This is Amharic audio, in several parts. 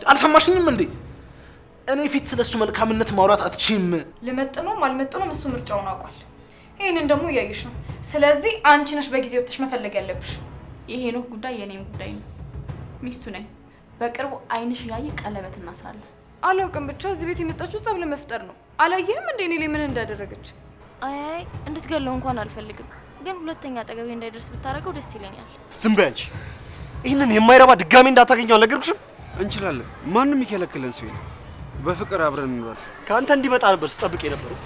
አልሰማሽኝም እንዴ? እኔ ፊት ስለሱ መልካምነት ማውራት አትችይም። ልመጥነውም አልመጥነውም እሱ ምርጫውን አውቋል። ይሄንን ደግሞ እያየሽ ነው። ስለዚህ አንቺ ነሽ በጊዜ ወጥተሽ መፈለግ ያለብሽ። የሄኖክ ጉዳይ የኔም ጉዳይ ነው። ሚስቱ ነኝ። በቅርቡ አይንሽ ያየ ቀለበት እናስራለን። አላውቅም፣ ብቻ እዚህ ቤት የመጣችው ጸብ ለመፍጠር ነው። አላየህም እንዴ እኔ ላይ ምን እንዳደረገች? አይ እንድትገለው እንኳን አልፈልግም፣ ግን ሁለተኛ አጠገቤ እንዳይደርስ ብታረገው ደስ ይለኛል። ዝም በይ አንቺ። ይህንን የማይረባ ድጋሜ እንዳታገኘው አልነገርኩሽም? እንችላለን። ማንም ይከለክለን ሰው የለም። በፍቅር አብረን እንኖራለን። ከአንተ እንዲመጣ ነበር ስጠብቅ የነበረው።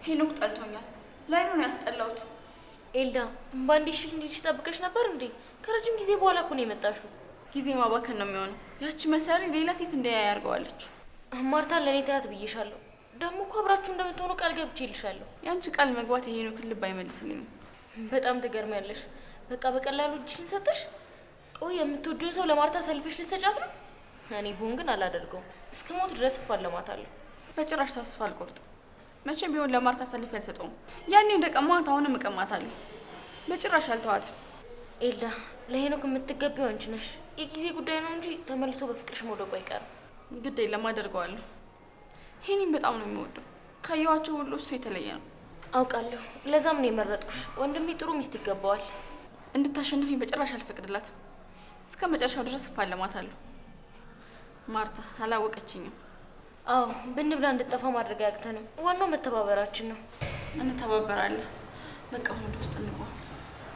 ሄኖክ ጠልቶኛል። ላይ ነው ያስጠላውት። ኤልዳ ባንዴ ሽል እንዲልሽ ጠብቀሽ ነበር እንዴ? ከረጅም ጊዜ በኋላ እኮ ነው የመጣሽው። ጊዜ ማባከን ነው የሚሆነው። ያቺ መሰሪ ሌላ ሴት እንዳያይ ያርገዋለች። ማርታን ለኔ ታያት ብዬሻለሁ። ደግሞ እኮ አብራችሁ እንደምትሆኑ ቃል ገብቼልሻለሁ። ያንቺ ቃል መግባት የሄኖክን ልብ አይመልስልኝም። በጣም ትገርሚያለሽ። በቃ በቀላሉ እጅሽን ሰጠሽ። ቆይ የምትወጂውን ሰው ለማርታ ሰልፈሽ ልትሰጫት ነው? እኔ ብሆን ግን አላደርገውም። እስከ ሞት ድረስ እፋለማታለሁ። በጭራሽ ተስፋ አልቆርጥም። መቼም ቢሆን ለማርታ ሰልፍ አልሰጠውም። ያኔ እንደቀማት አሁንም እቀማታለሁ። በጭራሽ አልተዋትም። ኤልዳ ለሄኖክ የምትገቢው አንቺ ነሽ። የጊዜ ጉዳይ ነው እንጂ ተመልሶ በፍቅርሽ መውደቁ አይቀርም። ግድ የለም አደርገዋለሁ። ሄኒን በጣም ነው የሚወደው። ካየኋቸው ሁሉ እሱ የተለየ ነው። አውቃለሁ። ለዛም ነው የመረጥኩሽ። ወንድሜ ጥሩ ሚስት ይገባዋል። እንድታሸንፈኝ በጭራሽ አልፈቅድላትም። እስከ መጨረሻው ድረስ እፋለማታለሁ። ማርታ አላወቀችኝም። አዎ ብንብላ እንድጠፋ ማድረግ አያቅተንም። ዋናው መተባበራችን ነው። እንተባበራለን። በቃ አሁን ወደ ውስጥ እንግባ።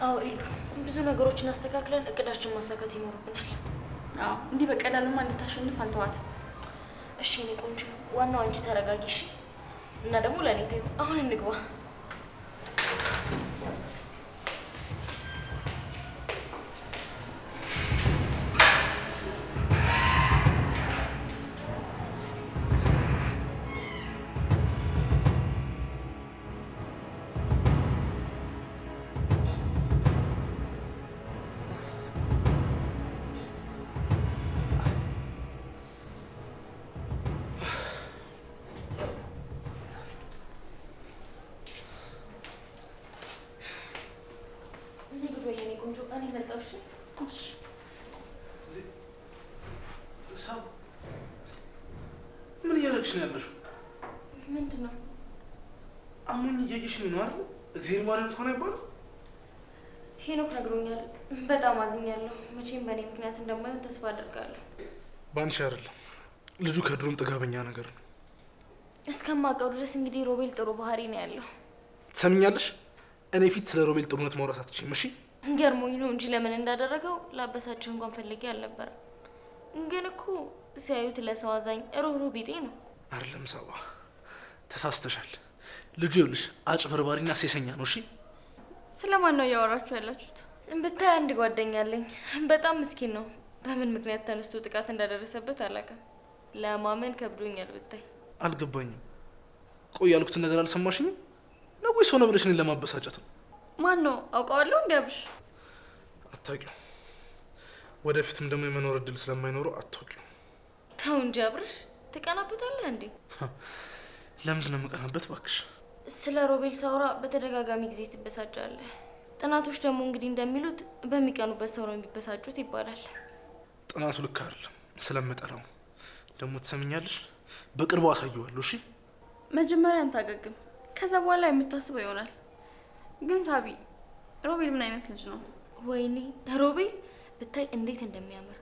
አዎ ኢሉ፣ ብዙ ነገሮችን አስተካክለን እቅዳችን ማሳካት ይኖርብናል። አዎ እንዲህ በቀላሉማ እንድታሸንፍ አልተዋትም። እሺ እኔ ቆንጆ፣ ዋናው አንቺ ተረጋጊ እሺ። እና ደግሞ ለኔ ተይው። አሁን እንግባ። ምን እያደረግሽ ነው ያለሽው? ምንድን ነው? አሞኝ እያየሽ ነው አይደል? እግዚአብሔር ማርያም እንኳን አይባልም። ሄኖክ ነግሮኛል። በጣም አዝኛለሁ። መቼም በእኔ ምክንያት እንደማይሆን ተስፋ አደርጋለሁ። ባንቺ አይደለም፣ ልጁ ከድሮም ጥጋበኛ ነገር ነው። እስከማውቀው ድረስ እንግዲህ ሮቤል ጥሩ ባህሪ ነው ያለው። ትሰምኛለሽ? እኔ ፊት ስለ ሮቤል ጥሩነት ማውራት አትችይም። እሺ ገርሞኝ ነው እንጂ ለምን እንዳደረገው ላበሳቸው እንኳን ፈልጌ አልነበረም። ግን እኮ ሲያዩት ለሰው አዛኝ ሩህሩህ ቢጤ ነው። አይደለም ሰባ፣ ተሳስተሻል። ልጁ ይኸውልሽ አጭበርባሪና ሴሰኛ ነው። እሺ ስለማን ነው እያወራችሁ ያላችሁት? ብታይ አንድ ጓደኛ አለኝ። በጣም ምስኪን ነው። በምን ምክንያት ተነስቶ ጥቃት እንዳደረሰበት አላውቅም። ለማመን ከብዶኛል። ብታይ አልገባኝም። ቆይ ያልኩትን ነገር አልሰማሽኝም ነው ወይስ ሆነ ብለሽ እኔን ለማበሳጨት ነው? ማን ነው? አውቀዋለሁ። እንዲያብሽ አታውቂው። ወደፊትም ደግሞ የመኖር እድል ስለማይኖረው አታውቂው። ተው እንጂ አብርሽ፣ ትቀናበታለህ እንዴ? ለምንድን ነው የምቀናበት? እባክሽ ስለ ሮቤል ሳውራ በተደጋጋሚ ጊዜ ትበሳጫለህ። ጥናቶች ደግሞ እንግዲህ እንደሚሉት በሚቀኑበት ሰው ነው የሚበሳጩት ይባላል። ጥናቱ ልክ አይደለም። ስለምጠላው ደግሞ ትሰምኛለሽ፣ በቅርቡ አሳየዋለሁ። እሺ መጀመሪያ እንታገግም፣ ከዛ በኋላ የምታስበው ይሆናል። ግን ሳቢ፣ ሮቤል ምን አይነት ልጅ ነው? ወይኔ ሮቤል ብታይ እንዴት እንደሚያምር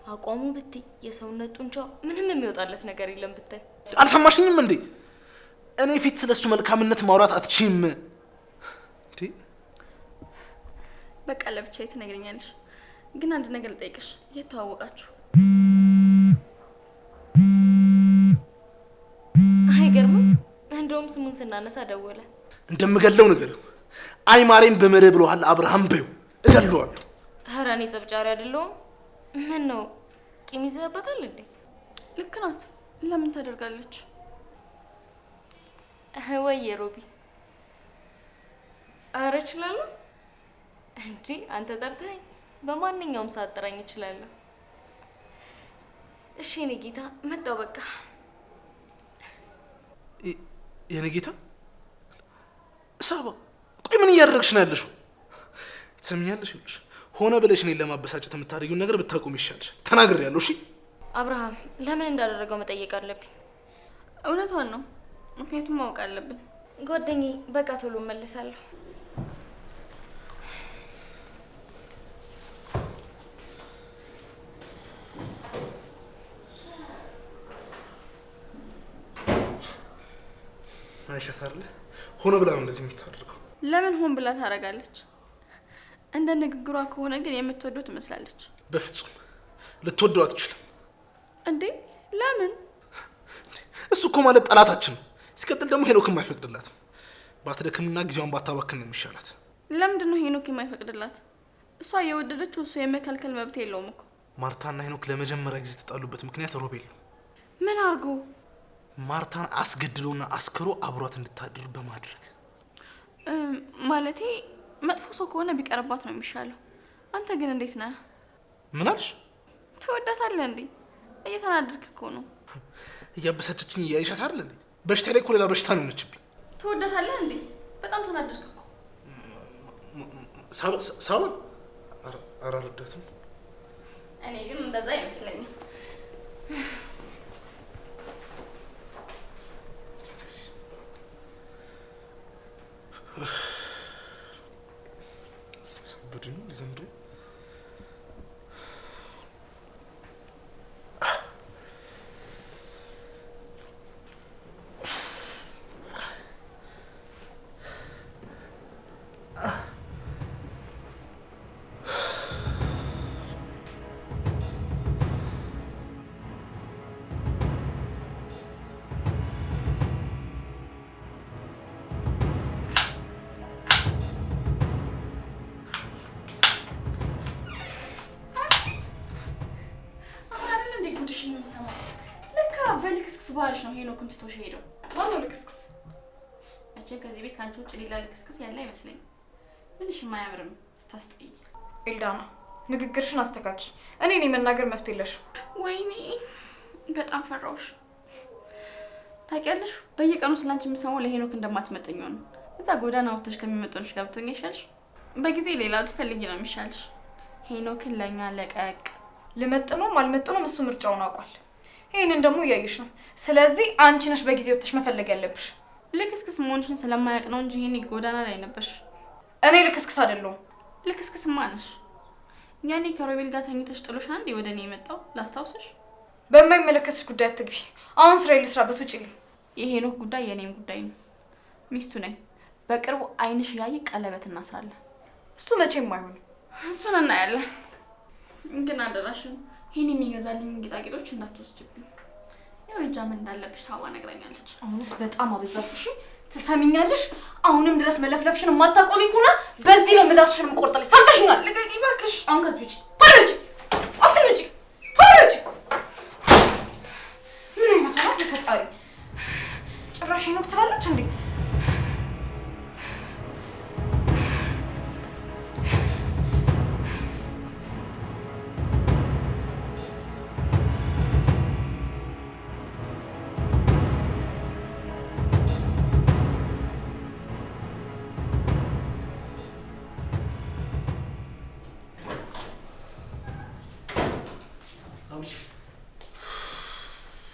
አቋሙ ብታይ፣ የሰውነት ጡንቻው፣ ምንም የሚወጣለት ነገር የለም ብታይ። አልሰማሽኝም እንዴ? እኔ ፊት ስለሱ መልካምነት ማውራት አትችይም እንዴ? በቃ ለብቻዬ ትነግረኛለሽ። ግን አንድ ነገር ልጠይቅሽ፣ የት ተዋወቃችሁ? እንደውም ስሙን ስናነሳ ደወለ። እንደምገለው ነገር አይ ማሬም በመርህ ብሎሃል አብርሃም በይው እገለዋለሁ። ኧረ እኔ ጸብጫሪ አይደለሁም። ምን ነው ቂም ይዘህበታል እንዴ? ልክ ናት። ለምን ታደርጋለች? ወይ ሮቢ ኧረ እችላለሁ እንጂ አንተ ጠርተኸኝ በማንኛውም ሰዓት ጥራኝ እችላለሁ። እሺ የኔ ጌታ መጣሁ በቃ። የኔ ጌታ ሳባ ቆይ ምን እያደረግሽ ነው ያለሽው? ትሰሚኛለሽ? ይኸውልሽ ሆነ ብለሽ እኔን ለማበሳጨት የምታደርጊውን ነገር ብታቆም ይሻልሽ። ተናግሬያለሁ። እሺ አብርሃም ለምን እንዳደረገው መጠየቅ አለብኝ። እውነቷን ነው። ምክንያቱም ማወቅ አለብን። ጓደኛዬ በቃ ቶሎ እመልሳለሁ። አይሻት አይደለ ሆነ ብላ ነው እንደዚህ የምታደርገው። ለምን ሆን ብላ ታደርጋለች? እንደ ንግግሯ ከሆነ ግን የምትወደው ትመስላለች። በፍጹም ልትወደው አትችልም። እንዴ ለምን? እሱ እኮ ማለት ጠላታችን ነው። ሲቀጥል ደግሞ ሄኖክም አይፈቅድላትም። ባትደክምና ጊዜዋን ባታባክን ነው የሚሻላት። ለምንድን ነው ሄኖክ የማይፈቅድላት? እሷ የወደደችው እሱ የመከልከል መብት የለውም እኮ። ማርታና ሄኖክ ለመጀመሪያ ጊዜ የተጣሉበት ምክንያት ሮቤል ነው። ምን አድርጎ? ማርታን አስገድሎና አስክሮ አብሯት እንድታድር በማድረግ ማለቴ መጥፎ ሰው ከሆነ ቢቀርባት ነው የሚሻለው። አንተ ግን እንዴት ነህ? ምን አልሽ? ትወዳታለህ እንዴ? እየተናደድክ እኮ ነው። እያበሳጨችኝ እያይሻት አይደል እንዴ? በሽታ ላይ እኮ ሌላ በሽታ ነው የሆነችብኝ። ትወዳታለህ እንዴ? በጣም ተናደድክ እኮ። ሳውን አላረዳትም። እኔ ግን እንደዛ አይመስለኝም። ሰብዱኝ ዘንድሮ በልክስክስ ባህልሽ ነው ሄኖክም ትቶሽ ሄደው። ማነው ልክስክስ? መቼም ከዚህ ቤት ካንቺ ውጭ ሌላ ልክስክስ ያለ አይመስለኝም። ምንሽ የማያምርም ታስጠይ። ኤልዳና ንግግርሽን አስተካኪ። እኔ መናገር መብት የለሽም። ወይኔ በጣም ፈራውሽ። ታውቂያለሽ በየቀኑ ስላንቺ የምሰማው ለሄኖክ እንደማትመጠኝ ነው። እዛ ጎዳና ወጥተሽ ከሚመጡንሽ ጋር ብትሆኚ ይሻልሽ። በጊዜ ሌላ ትፈልጊ ነው የሚሻልሽ። ሄኖክን ለኛ ለቀቅ። ልመጥነውም አልመጥነውም እሱ ምርጫውን አውቋል። ይሄንን ደግሞ እያየሽ ነው። ስለዚህ አንቺ ነሽ በጊዜ ወጥተሽ መፈለግ ያለብሽ። ልክስክስ መሆንሽን ስለማያውቅ ነው እንጂ ይሄኔ ጎዳና ላይ ነበርሽ። እኔ ልክስክስ አይደለሁም። ልክስክስማ ነሽ። ያኔ ከሮቤል ጋር ተኝተሽ ጥሎሽ አንዴ ወደ እኔ የመጣው ላስታውስሽ። በማይመለከትሽ ጉዳይ አትግቢ። አሁን ስራዬን ልስራበት። ውጪ። የሄኖክ ጉዳይ የኔም ጉዳይ ነው። ሚስቱ ነኝ። በቅርቡ አይንሽ ያይ ቀለበት እናስራለን። እሱ መቼም አይሆንም። እሱን እናያለን። ግን አደራሽን ይሄን የሚገዛልኝ ጌጣጌጦች እንዳትወስጂብኝ። ያው እጃም እንዳለብሽ ሳባ ነግራኛለች። አሁንስ በጣም አበዛሽ። እሺ ትሰሚኛለሽ? አሁንም ድረስ መለፍለፍሽን የማታቆሚ ከሆነ በዚህ ነው ምላስሽን የምቆርጥልሽ። ሰምተሽኛል? ልቀቂ እባክሽ። አሁን ከዚህ ውጪ። ታረጂ አትንጪ። ታረጂ ምን አይነት ነው ተፈጣሪ? ጭራሽ ሄኖክ ትላለች እንዴ?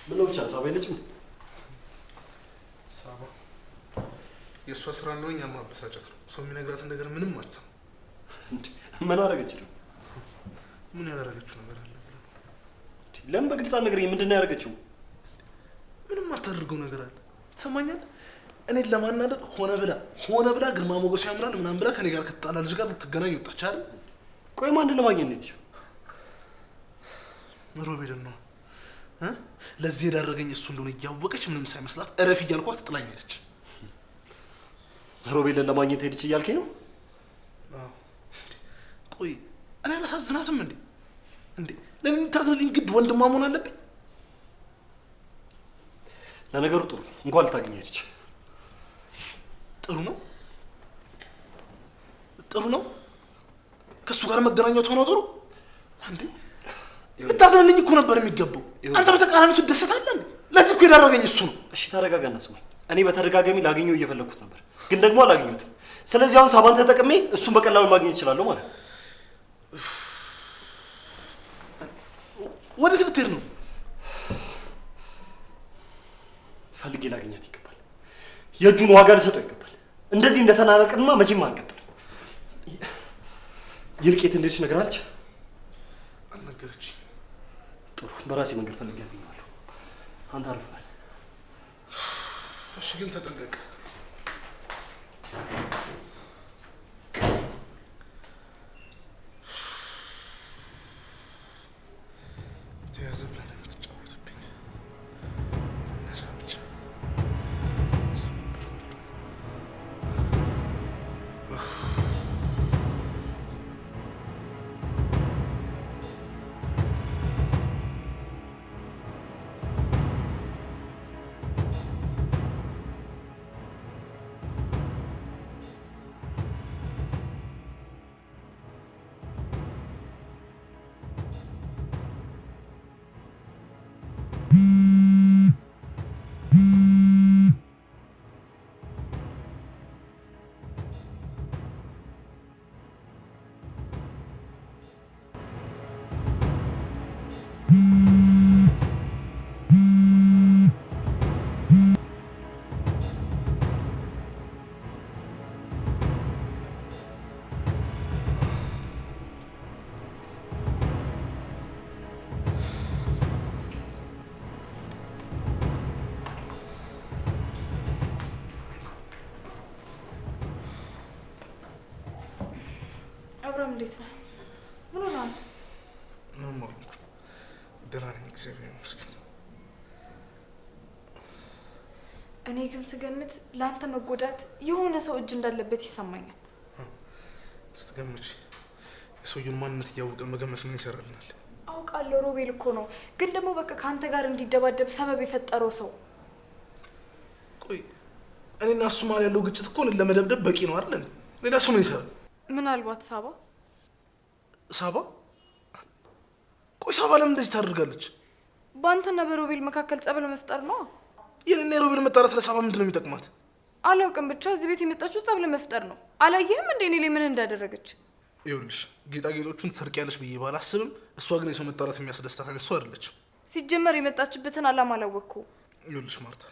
ምን ነው ብቻ ሳባ የለችም? ሳባ የእሷ ስራ ነው እኛን ማበሳጨት ነው። ሰው የሚነግራትን ነገር ምንም አትሰማም። ምን አደረገች? ምን ያደረገችው ነገር አለ? ለምን በግልጽ አልነገረኝም? ምንድን ነው ያደረገችው? ምንም አታደርገው ነገር አለ። ትሰማኛለህ? እኔን ለማናደድ ሆነ ብላ ግርማ ሞገሱ ያምራል ምናምን ብላ ከኔ ጋር ከተጣላ ልጅ ጋር ልትገናኝ ወጣች አይደል? ቆይ ማንን ለማግኘት ነው የሄደችው? ሮቤልን ነው። ለዚህ የዳረገኝ እሱ እንደሆነ እያወቀች ምንም ሳይመስላት እረፍ እያልኳት ጥላኝ ሄደች። ሮቤልን ለማግኘት ሄድች እያልከኝ ነው? ቆይ እኔ አላሳዝናትም እንዴ? ለምን ታዝልኝ ግድ ወንድሟ መሆን አለብኝ? ለነገሩ ጥሩ እንኳን ልታገኝ ሄድች። ጥሩ ነው ከእሱ ጋር መገናኘት ሆኖ ጥሩ እንዴ? ልታዝንልኝ እኮ ነበር የሚገባው። አንተ በተቃራኒው ትደሰታለህ እንዴ? ለዚህ እኮ የዳረገኝ እሱ ነው። እሺ ተረጋጋና ስማኝ። እኔ በተደጋጋሚ ላገኘው እየፈለኩት ነበር፣ ግን ደግሞ አላገኘሁትም። ስለዚህ አሁን ሳባን ተጠቅሜ እሱን በቀላሉ ማግኘት እችላለሁ ማለት ነው። ወዴት ልትሄድ ነው? ፈልጌ ላገኛት ይገባል። የእጁን ዋጋ ልሰጠው ይገባል። እንደዚህ እንደተናነቅንማ መቼም አንቀጥልም። ይልቅ የት እንደሄድሽ ነግራለች? አልነገረችኝ። ጥሩ፣ በራሴ መንገድ ፈልጌ አገኘዋለሁ። አንተ አርፍ በል። እሺ፣ ግን ተጠንቀቅ። ተያዘ ብላ ነው የምትጫወትብኝ። እነዛ ብቻ አብረም እንዴት ነህ? ምን ሆነሃል? ምንም አልሆንኩም። ደህና ነኝ፣ እግዚአብሔር ይመስገን። እኔ ግን ስገምት ለአንተ መጎዳት የሆነ ሰው እጅ እንዳለበት ይሰማኛል። ስትገምች የሰውየውን ማንነት እያወቅን መገመት ምን ይሰራልናል? አውቃለሁ፣ ሮቤል እኮ ነው። ግን ደግሞ በቃ ከአንተ ጋር እንዲደባደብ ሰበብ የፈጠረው ሰው። ቆይ እኔና እሱ መሀል ያለው ግጭት እኮ ለመደብደብ በቂ ነው አይደል? ሌላ ሰው ምን ይሰራል? ምናልባት ሳባ? ቆይ ሳባ ለምን እንደዚህ ታደርጋለች? በአንተና በሮቤል መካከል ጸብ ለመፍጠር ነው። የኔና የሮቤል መጣላት ለሳባ ምንድን ነው የሚጠቅማት? አላውቅም፣ ብቻ እዚህ ቤት የመጣችው ጸብ ለመፍጠር ነው። አላየህም እንዴ እኔ ላይ ምን እንዳደረገች? ይኸውልሽ ጌጣጌጦቹን ትሰርቂያለሽ ብዬ ባላስብም እሷ ግን የሰው መጣላት የሚያስደስታት አይነት ሰው አይደለችም። ሲጀመር የመጣችበትን አላማ አላወቅኩም። ይኸውልሽ ማርታ፣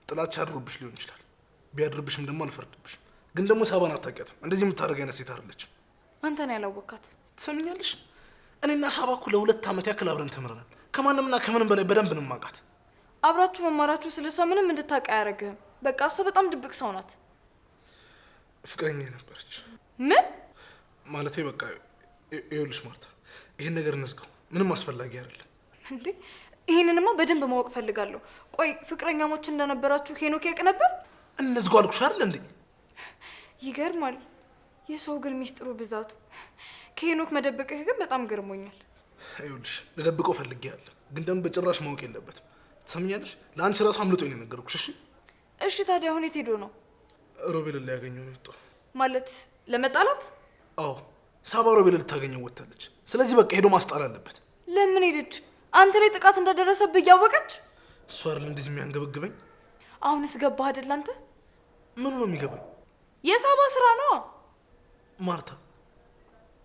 ጥላቻ አድሮብሽ ሊሆን ይችላል። ቢያድርብሽም ደግሞ አልፈርድብሽም። ግን ደግሞ ሳባን አታውቂያትም። እንደዚህ የምታደርግ አይነት ሴት አይደለችም። አንተ ነው ያላወቃት። ትሰምኛለሽ? እኔና ሳባ እኮ ለ2 ዓመት ያክል አብረን ተምረናል። ከማንምና ከምንም በላይ በደንብ ነው የማውቃት። አብራችሁ መማራችሁ ስለሷ ምንም እንድታውቅ አያደርግህም። በቃ እሷ በጣም ድብቅ ሰው ናት። ፍቅረኛ ነበረች። ምን ማለቴ? በቃ ይኸውልሽ ማርታ፣ ይሄን ነገር እንዝጋው። ምንም አስፈላጊ አይደለም። እንዴ ይሄንንማ በደንብ ማወቅ ፈልጋለሁ። ቆይ ፍቅረኛሞች እንደነበራችሁ ሄኖክ ያውቅ ነበር? እንዝጋው አልኩሽ አይደል እንዴ? ይገርማል። የሰው ግን ሚስጥሩ ብዛቱ። ከሄኖክ መደበቅህ ግን በጣም ገርሞኛል። ይኸውልሽ ልደብቀው ፈልጌያለሁ፣ ግን ደግሞ በጭራሽ ማወቅ የለበትም። ትሰምኛለሽ? ለአንቺ ራሱ አምልጦኝ ነው የነገርኩሽ። እሺ ታዲያ አሁን የት ሄዶ ነው? ሮቤልን ሊያገኘው ነው የወጣው። ማለት ለመጣላት? አዎ ሳባ ሮቤልን ልታገኘው ወጥታለች። ስለዚህ በቃ ሄዶ ማስጣል አለበት። ለምን ሄደች? አንተ ላይ ጥቃት እንደደረሰብህ እያወቀች? እሱ አይደል እንደዚህ የሚያንገበግበኝ? አሁንስ ገባህ አይደል አንተ? ምኑ ነው የሚገባኝ? የሳባ ስራ ነው ማርታ።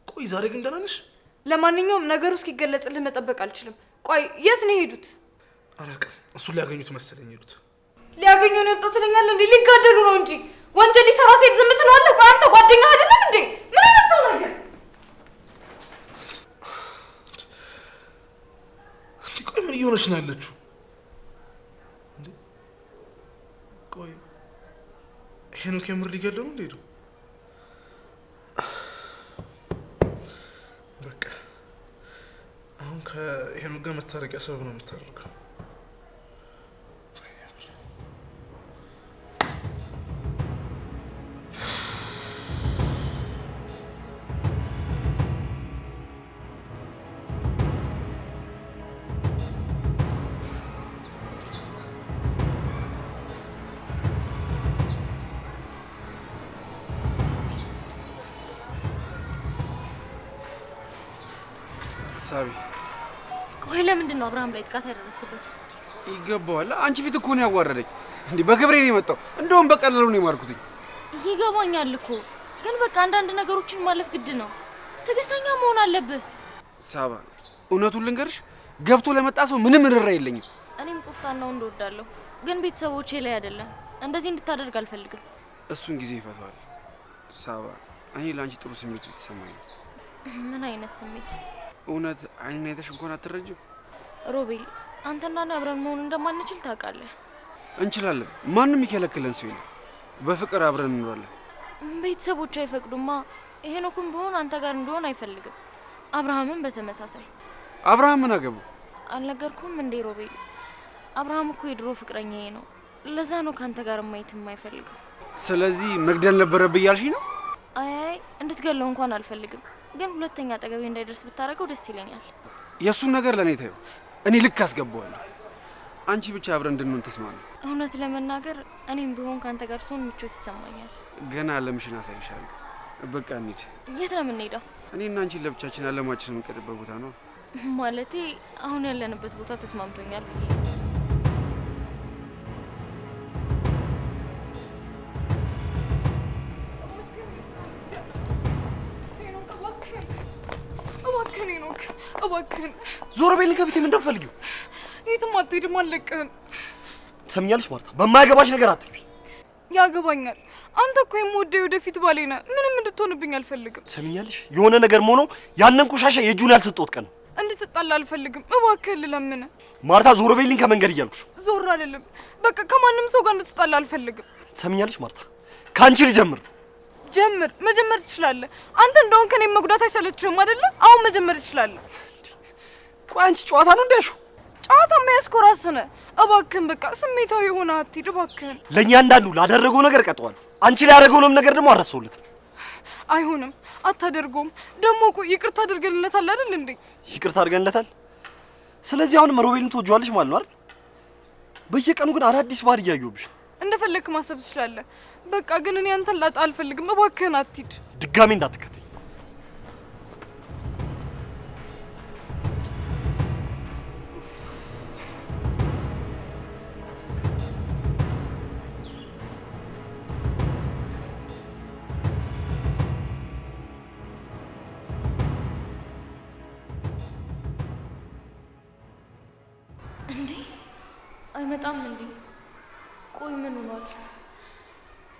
ቆይ ዛሬ ግን ደህና ነሽ? ለማንኛውም ነገሩ እስኪገለጽልህ መጠበቅ አልችልም። ቆይ የት ነው የሄዱት? አላውቅም። እሱን ሊያገኙት መሰለኝ ሄዱት። ሊያገኙ ነው የወጣው ትለኛለህ እንዴ? ሊጋደሉ ነው እንጂ ወንጀል ሊሰራ ሴት ዝም ትለዋለህ? ቆይ አንተ ጓደኛህ አይደለም እንዴ? ምን አይነት ሰው ነው ግን? ቆይ ምን እየሆነች ነው ያለችው? ቆይ ሄኖክ የምር ሊገለው ነው እንደሄዱ? በቃ አሁን ከሄኖክ ጋር መታረቂያ ሰበብ ነው የምታደርገው። ሳቢ ቆይ ለምንድን ነው አብርሃም ላይ ጥቃት ያደረስክበት? ይገባዋል። አንቺ ፊት እኮ ነው ያዋረደኝ። እንዴ በክብሬ ነው የመጣው። እንደውም በቀላሉ ነው የማርኩትኝ። ይገባኛል እኮ ግን በቃ አንዳንድ ነገሮችን ማለፍ ግድ ነው። ትዕግስተኛ መሆን አለብህ። ሳባ እውነቱን ልንገርሽ፣ ገብቶ ለመጣ ሰው ምንም ርራ የለኝም። እኔም ቆፍጣናው እንደወዳለሁ ግን ቤተሰቦቼ ላይ አይደለም። እንደዚህ እንድታደርግ አልፈልግም። እሱን ጊዜ ይፈታዋል። ሳባ እኔ ለአንቺ ጥሩ ስሜት የተሰማኝ ነው። ምን አይነት ስሜት? እውነት አይኔን አይተሽ እንኳን አትረጅም? ሮቤል አንተና እኔ አብረን መሆን እንደማንችል ታውቃለህ። እንችላለን። ማንም ይከለክለን ሰው የለም። በፍቅር አብረን እንኖራለን። ቤተሰቦች አይፈቅዱማ። ሄኖክም ቢሆን አንተ ጋር እንደሆን አይፈልግም። አብርሃምም በተመሳሳይ። አብርሃም ምን አገባው? አልነገርኩም እንዴ ሮቤል? አብርሃም እኮ የድሮ ፍቅረኛዬ ነው። ለዛ ነው ካንተ ጋር ማየት የማይፈልገው። ስለዚህ መግደል ነበረብህ እያልሽኝ ነው? አይ እንድትገለው እንኳን አልፈልግም፣ ግን ሁለተኛ አጠገቤ እንዳይደርስ ብታደርገው ደስ ይለኛል። የእሱን ነገር ለእኔ ታየው፣ እኔ ልክ አስገባዋለሁ። አንቺ ብቻ አብረን እንድንሆን ተስማሚ። እውነት ለመናገር እኔም ቢሆን ካንተ ጋር ስሆን ምቾት ይሰማኛል። ገና አለምሽን አሳይሻለሁ። በቃ እንሂድ። የት ነው የምንሄደው? እኔና አንቺን ለብቻችን አለማችን የምንቀጥበት ቦታ ነው። ማለቴ አሁን ያለንበት ቦታ ተስማምቶኛል ብዬ። እባክህን ሄኖክ እባክህን ዞር በይልኝ ከፊቴ። ምን እንደምፈልጊው? የትም አትሄድም፣ አልለቅህም። ትሰምኛለሽ ማርታ? በማያገባሽ ነገር አትግቢ። ያገባኛል። አንተ እኮ የምወደው ወደፊት ባሌ ነህ። ምንም እንድትሆንብኝ አልፈልግም። ትሰምኛለሽ? የሆነ ነገር ሆኖ ያንን ቆሻሻ የእጁን ያልሰጠሁት ቀን ነው። እንድትጣላ አልፈልግም። እባክህን ልለምንህ። ማርታ ዞር በይልኝ ከመንገድ እያልኩሽ። ዞር አልልም። በቃ ከማንም ሰው ጋር እንድትጣላ አልፈልግም። ትሰምኛለሽ ማርታ? ከአንቺ ልጀምር። ጀምር። መጀመር ትችላለህ። አንተ እንደሆን ከኔ መጉዳት አይሰለችህም አይደለ? አሁን መጀመር ትችላለህ። ቆይ አንቺ ጨዋታ ነው እንዳያሹ? ጨዋታ የሚያስኮራስነ። እባክህን በቃ ስሜታዊ የሆነ አትሂድ እባክህን። ለእያንዳንዱ ላደረገው ነገር ቀጠዋል። አንቺ ላይ ያደረገውንም ነገር ደግሞ አረሰውለትም። አይሆንም፣ አታደርገውም። ደግሞ ቆይ ይቅርታ አድርገንለታል አይደል እንዴ? ይቅርታ አድርገንለታል። ስለዚህ አሁንም ሮቤልን ትወጂዋለሽ ማለት ነው አይደል? በየቀኑ ግን አዳዲስ ባህሪ እያየሁብሽ። እንደፈለግክ ማሰብ ትችላለህ። በቃ ግን እኔ አንተን ላጣ አልፈልግም። እባክህን አትሂድ። ድጋሜ እንዳትከተኝ። እንዴ አይመጣም እንዴ? ቆይ ምን ሆኗል?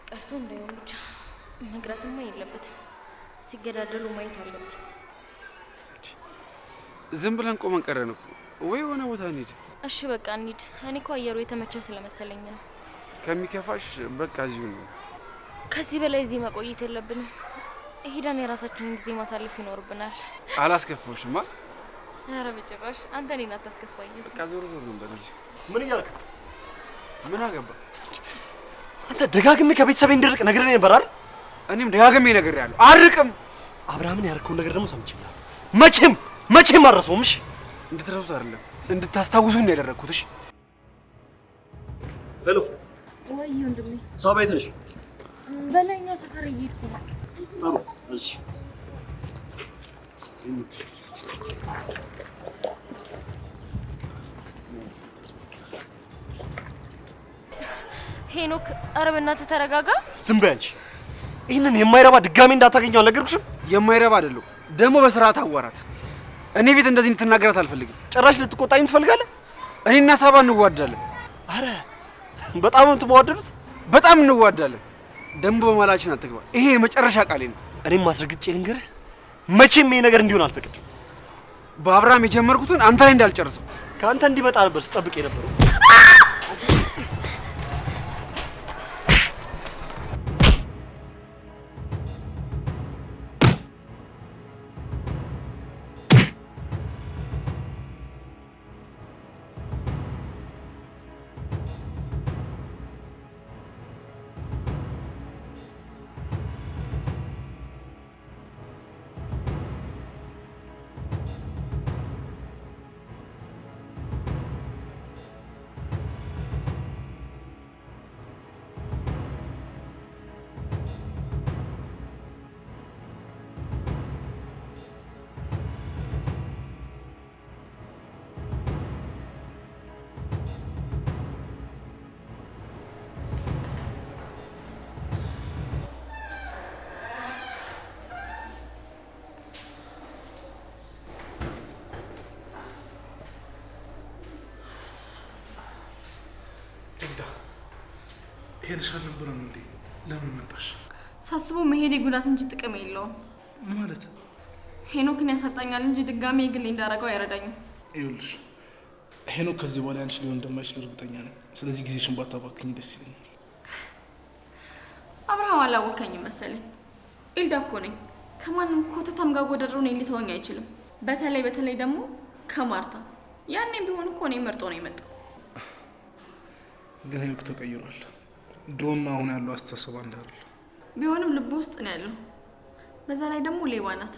ቀርቶ እንዳይሆን ብቻ መቅረትማ የለበትም። ሲገዳደሉ ማየት አለብን። ዝም ብለን ቆመን ቀረን እኮ። ወይ የሆነ ቦታ እንሂድ። እሺ በቃ እንሂድ። እኔ እኮ አየሩ የተመቸ ስለመሰለኝ ነው። ከሚከፋሽ በቃ እዚሁ ነው። ከዚህ በላይ እዚህ መቆየት የለብንም። ሄደን የራሳችንን ጊዜ ማሳለፍ ይኖርብናል። አላስከፋሽማ? ኧረ በጭራሽ። አንተ እኔን አታስከፋኝ። በቃ ዞር ዞር ነው በለዚህ። ምን እያልክ? ምን አገባ? አንተ ደጋግሜ ከቤተሰቤ እንድርቅ ነግሬህ ነበር አይደል? እኔም ደጋግሜ ነግሬሃለሁ፣ አርቅም። አብርሃምን ያደረከውን ነገር ደግሞ ሰምቼኛለሁ። መቼም አልረሳውም። እሺ እንድትረሱት አይደለም እንድታስታውሱኝ ነው ያደረኩት። እሺ ሄሎ፣ ወይ ወንድሜ፣ ሰው ቤት ነሽ? በላይኛው ሰፈር እየሄድኩ ነው። ጥሩ። እሺ ሄኖክ፣ ኧረ በእናትህ ተረጋጋ። ዝም በይ አንቺ። ይህንን የማይረባ ድጋሜ እንዳታገኘው አልነገርኩሽም? የማይረባ አይደለም ደግሞ በስርዓት አዋራት። እኔ ቤት እንደዚህ እንድትናገራት አልፈልግም። ጭራሽ ልትቆጣኝ ትፈልጋለህ? እኔና ሳባ እንዋዳለን። አረ በጣም ነው የምትዋደዱት? በጣም እንዋዳለን። ደግሞ በማላችን አትግባ። ይሄ የመጨረሻ ቃሌ ነው። እኔም ማስረግጬ ልንገርህ፣ መቼም ይሄ ነገር እንዲሆን አልፈቅድም። በአብርሃም የጀመርኩትን አንተ ላይ እንዳልጨርሰው። ከአንተ እንዲመጣ ነበር ስጠብቅ የነበረው። ሄደሽ አልነበረም እንዴ? ለምን መጣሽ? ሳስበው መሄዴ ጉዳት እንጂ ጥቅም የለውም። ማለት ሄኖክን ያሳጣኛል እንጂ ድጋሜ ግሌ እንዳረገው አይረዳኝም። ይኸውልሽ ሄኖክ ከዚህ በኋላ አንቺ ሊሆን እንደማይችል እርግጠኛ ነኝ። ስለዚህ ጊዜሽን ባታባክኝ ደስ ይለኛል። አብርሃም አላወቀኝም መሰለኝ። ኤልዳ እኮ ነኝ። ከማንም ኮተታም ጋር ወደድሮ እኔን ሊተወኝ አይችልም። በተለይ ደግሞ ከማርታ ያኔም ቢሆን እኮ እኔ መርጦ ነው የመጣው። ግን ሄኖክ ተቀይሯል። ድሮና አሁን ያለው አስተሳሰብ አንድ አይደለም። ቢሆንም ልብ ውስጥ ነው ያለው። በዛ ላይ ደግሞ ሌባ ናት።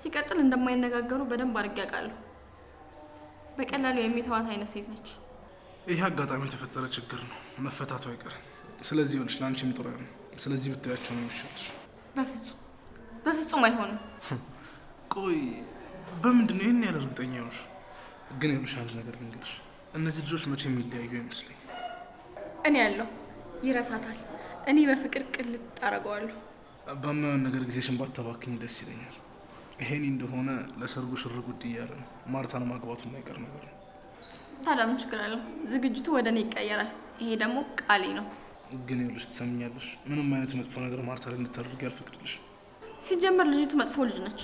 ሲቀጥል እንደማይነጋገሩ በደንብ አድርጌ አውቃለሁ። በቀላሉ የሚተዋት አይነት ሴት ነች። ይህ አጋጣሚ የተፈጠረ ችግር ነው፣ መፈታቱ አይቀርም። ስለዚህ ይኸውልሽ ለአንቺም ጥሩ ነው። ስለዚህ ብታያቸው ነው የሚሻልሽ። በፍጹም አይሆንም። ቆይ በምንድን ነው ይህን ያለ እርግጠኛ ሆንሽ? ግን ይኸውልሽ አንድ ነገር ልንገርሽ፣ እነዚህ ልጆች መቼም የሚለያዩ አይመስለኝ። እኔ ያለው ይረሳታል። እኔ በፍቅር ቅልጥ አደርገዋለሁ። በማየውን ነገር ጊዜሽን ባታባክኝ ደስ ይለኛል። ይሄኔ እንደሆነ ለሰርጉ ሽር ጉድ እያለ ነው። ማርታን ማግባቱ የማይቀር ነገር ነው። ታዲያ ምን ችግር አለው? ዝግጅቱ ወደ እኔ ይቀየራል። ይሄ ደግሞ ቃሌ ነው። ግን ይኸውልሽ ትሰምኛለሽ፣ ምንም አይነት መጥፎ ነገር ማርታ ላይ እንድታደርጊ አልፈቅድልሽ። ሲጀመር ልጅቱ መጥፎ ልጅ ነች።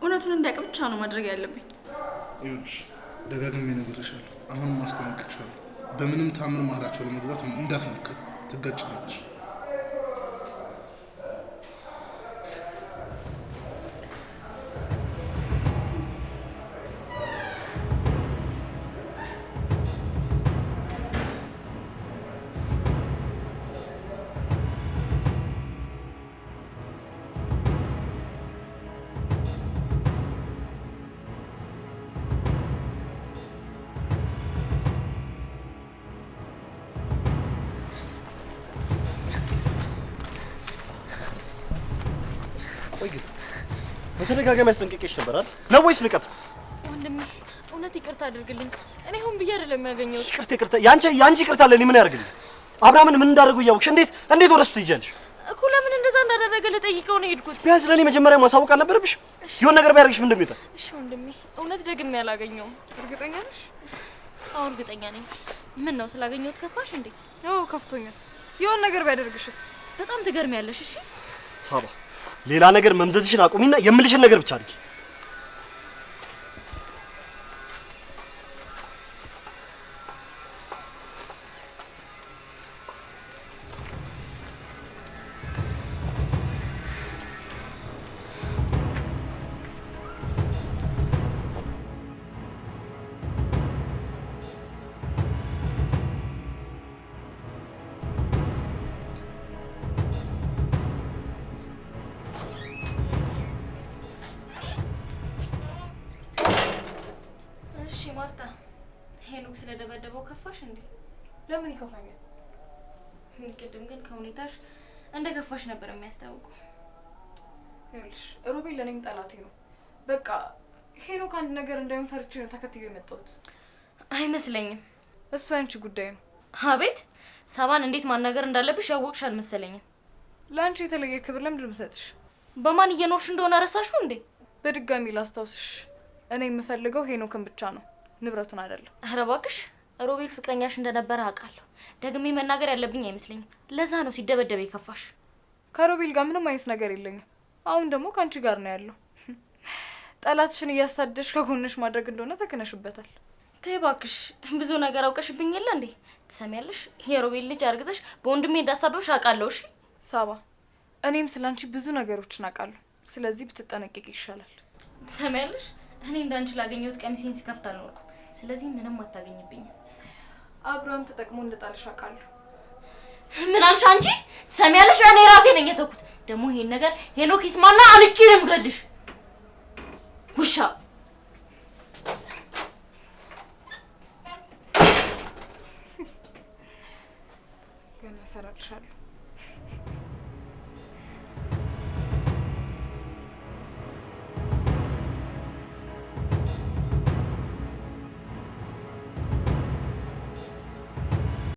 እውነቱን እንዲያውቅ ብቻ ነው ማድረግ ያለብኝ። ይኸውልሽ ደጋግሜ እነግርሻለሁ፣ አሁንም አስጠነቅቅሻለሁ። በምንም ታምር መሀላቸው ለመግባት እንዳትሞክር፣ ትጋጭላለሽ። በተደጋጋሚ አስጠንቅቄሽ ነበር አይደል? ነው ወይስ ንቀት? ወንድሜ እውነት ይቅርታ አድርግልኝ። እኔ ሆን ብዬ አይደለም ያገኘሁት። ይቅርታ ያንቺ ይቅርታ ለኔ ምን ያደርግልኝ? አብርሃምን ምን እንዳደረገው እያወቅሽ እንዴት ወደሱ ትይጃለሽ? እኮ ለምን እንደዛ እንዳደረገ ልጠይቀው ነው የሄድኩት። ቢያንስ ለኔ መጀመሪያ ማሳወቅ አልነበረብሽ? የሆነ ነገር ቢያደርግሽ ምን እንደሚወጣ? እሺ ወንድሜ እውነት ደግሜ አላገኘውም። እርግጠኛ ነሽ? አዎ እርግጠኛ ነኝ። ምን ነው ስላገኘሁት ከፋሽ እንዴ? አዎ ከፍቶኛል። የሆነ ነገር ቢያደርግሽስ? በጣም ትገርሚያለሽ። እሺ ሳባ ሌላ ነገር መምዘዝሽን አቁሚና የምልሽን ነገር ብቻ አድርጊ። ማርታ ሄኖክ ስለደበደበው ከፋሽ እንዴ? ለምን ይከፋኛል? ቅድም ግን ከሁኔታሽ እንደ ከፋሽ ነበር የሚያስታውቀው። ይኸውልሽ ሮቤል ለኔም ጠላቴ ነው። በቃ ሄኖክ አንድ ነገር እንዳይሆን ፈርቼ ነው ተከትዬው የመጣሁት። አይመስለኝም። እሱ ያንቺ ጉዳይ ነው። አቤት ሳባን እንዴት ማናገር እንዳለብሽ ያወቅሽ አልመሰለኝም። ለአንቺ የተለየ ክብር ለምንድን ነው የምሰጥሽ? በማን እየኖርሽ እንደሆነ ረሳሽው እንዴ? በድጋሚ ላስታውስሽ፣ እኔ የምፈልገው ሄኖክን ብቻ ነው፣ ንብረቱን አይደለም። ኧረ እባክሽ ሮቤል ፍቅረኛሽ እንደነበረ አውቃለሁ። ደግሜ መናገር ያለብኝ አይመስለኝም። ለዛ ነው ሲደበደበ ይከፋሽ። ከሮቤል ጋር ምንም አይነት ነገር የለኝም። አሁን ደግሞ ከአንቺ ጋር ነው ያለው። ጠላትሽን እያሳደሽ ከጎንሽ ማድረግ እንደሆነ ተከነሽበታል። ተይ እባክሽ፣ ብዙ ነገር አውቀሽብኝ የለ እንዴ? ትሰሚያለሽ? የሮቤል ልጅ አርግዘሽ በወንድሜ እንዳሳበብሽ አውቃለሁ። እሺ ሳባ፣ እኔም ስላንቺ ብዙ ነገሮችን አውቃለሁ። ስለዚህ ብትጠነቀቂ ይሻላል። ትሰሚያለሽ? እኔ እንዳንቺ ላገኘሁት ቀሚሴን ሲከፍት አልኖርኩም። ስለዚህ ምንም አታገኝብኝም። አብርሃም ተጠቅሞ እንደጣልሽ አውቃለሁ። ምን አልሽ አንቺ? ትሰሚያለሽ? እኔ ራሴ ነኝ የተውኩት። ደግሞ ይሄን ነገር ሄኖክ ይስማና አንቺ ነው የምገልሽ። ውሻ ገና እሰራልሻለሁ።